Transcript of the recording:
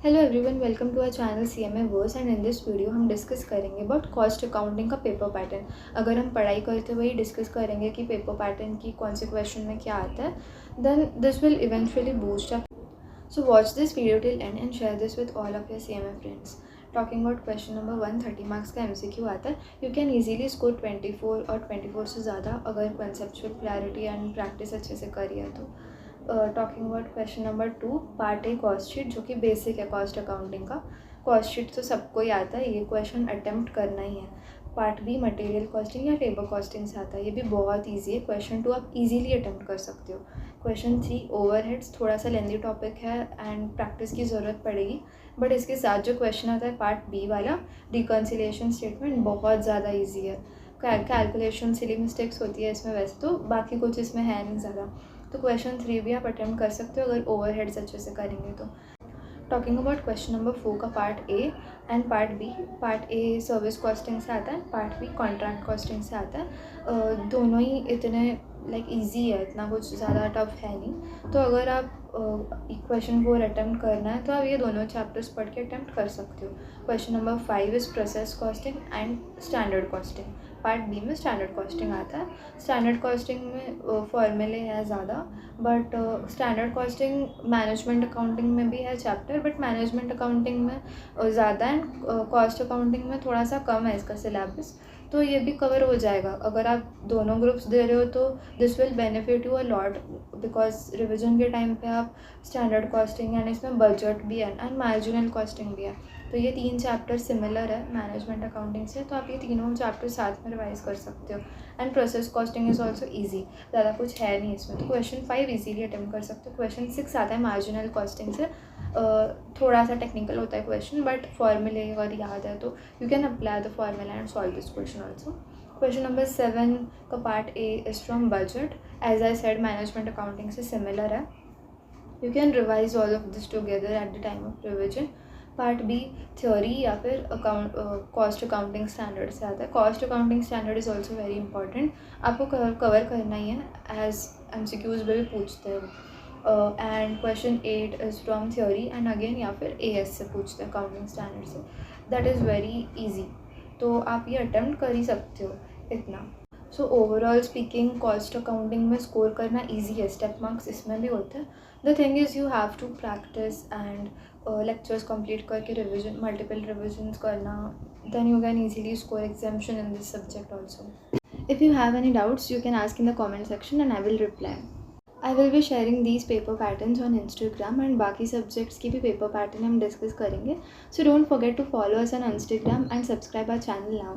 Hello everyone, welcome to our channel CMA verse. And in this video हम discuss करेंगे about cost accounting का paper pattern. अगर हम पढ़ाई करते हुए ही डिस्कस करेंगे कि पेपर पैटर्न की कौन से क्वेश्चन में क्या आता है, then this will eventually boost up. So watch this video till end share this with all of your CMA friends. Talking about question number 1, 30 marks का MCQ आता है। यू कैन ईजिली स्कोर 24 और 24 से ज़्यादा अगर कंसेप्चुअल क्लैरिटी एंड प्रैक्टिस अच्छे से करी है तो। Talking about question number 2, part A cost sheet, जो कि बेसिक है कॉस्ट अकाउंटिंग का। कॉस्ट शीट तो सबको ही आता है, ये क्वेश्चन अटेम्प्ट करना ही है। पार्ट बी मटेरियल कॉस्टिंग या लेबर कॉस्टिंग से आता है, ये भी बहुत ईजी है। क्वेश्चन 2 आप इजीली अटेम्प्ट कर सकते हो। क्वेश्चन 3 ओवरहेड्स, थोड़ा सा लेंदी टॉपिक है एंड प्रैक्टिस की ज़रूरत पड़ेगी, बट इसके साथ जो क्वेश्चन आता है पार्ट बी वाला रिकन्सिलिएशन स्टेटमेंट, बहुत ज़्यादा ईजी है। कैलकुलेशन सिली मिस्टेक्स होती है इसमें, वैसे तो बाकी कुछ इसमें है नहीं ज़्यादा। तो क्वेश्चन 3 भी आप अटेम्प्ट कर सकते हो अगर ओवरहेड्स अच्छे से करेंगे तो। टॉकिंग अबाउट क्वेश्चन नंबर 4 का part A and part B. Part A service costing से आता है, पार्ट बी कॉन्ट्रैक्ट कॉस्टिंग से आता है। दोनों ही इतने ईजी है, इतना कुछ ज़्यादा टफ है नहीं। तो अगर आप क्वेश्चन 4 अटेम्प्ट करना है तो आप ये दोनों चैप्टर्स पढ़ के अटेम्प्ट कर सकते हो। Question number 5 is process costing and standard costing. Part B में स्टैंडर्ड कॉस्टिंग आता है। स्टैंडर्ड कॉस्टिंग में फॉर्मूले हैं ज़्यादा, but standard costing management accounting में भी है चैप्टर, बट मैनेजमेंट अकाउंटिंग में ज़्यादा एंड कॉस्ट अकाउंटिंग में थोड़ा सा कम है इसका सिलेबस। तो ये भी कवर हो जाएगा अगर आप दोनों ग्रुप्स दे रहे हो तो this will benefit you a lot, because revision के टाइम पे आप स्टैंडर्ड कॉस्टिंग एंड इसमें बजट भी है एंड मार्जिनल कॉस्टिंग भी है। तो ये 3 चैप्टर सिमिलर है मैनेजमेंट अकाउंटिंग से, तो आप ये तीनों चैप्टर साथ में रिवाइज कर सकते हो। And process costing is also easy, ज़्यादा कुछ है नहीं इसमें, तो क्वेश्चन 5 ईजीली अटेम्प्ट कर सकते हो। क्वेश्चन 6 आता है मार्जिनल कॉस्टिंग से। थोड़ा सा टेक्निकल होता है क्वेश्चन, बट फॉर्मूले अगर याद है तो you can apply the formula and solve this question also. Question number 7 का part A is from budget. As I said management accounting से सिमिलर है। You can revise all of this together at the time of revision. Part B theory या फिर cost accounting standard से आता है। Cost accounting standard is also very important, आपको cover करना ही है एज MCQs भी पूछते हैं। And question 8 is from theory and again या फिर AS से पूछते हैं, अकाउंटिंग स्टैंडर्ड से। दैट इज़ वेरी ईजी, तो आप ये अटेम्प्ट कर ही सकते हो इतना। So overall speaking cost accounting में स्कोर करना ईजी है, स्टेप मार्क्स इसमें भी होते हैं। The thing is you have to practise and lectures complete करके रिविजन, मल्टीपल रिविजन्स करना, then you can easily score exemption in this subject also. If you have any doubts, you can ask in the comment section and I will reply. I will be sharing these paper patterns on Instagram and बाकी subjects की भी paper pattern हम discuss करेंगे. So don't forget to follow us on Instagram and subscribe our channel now.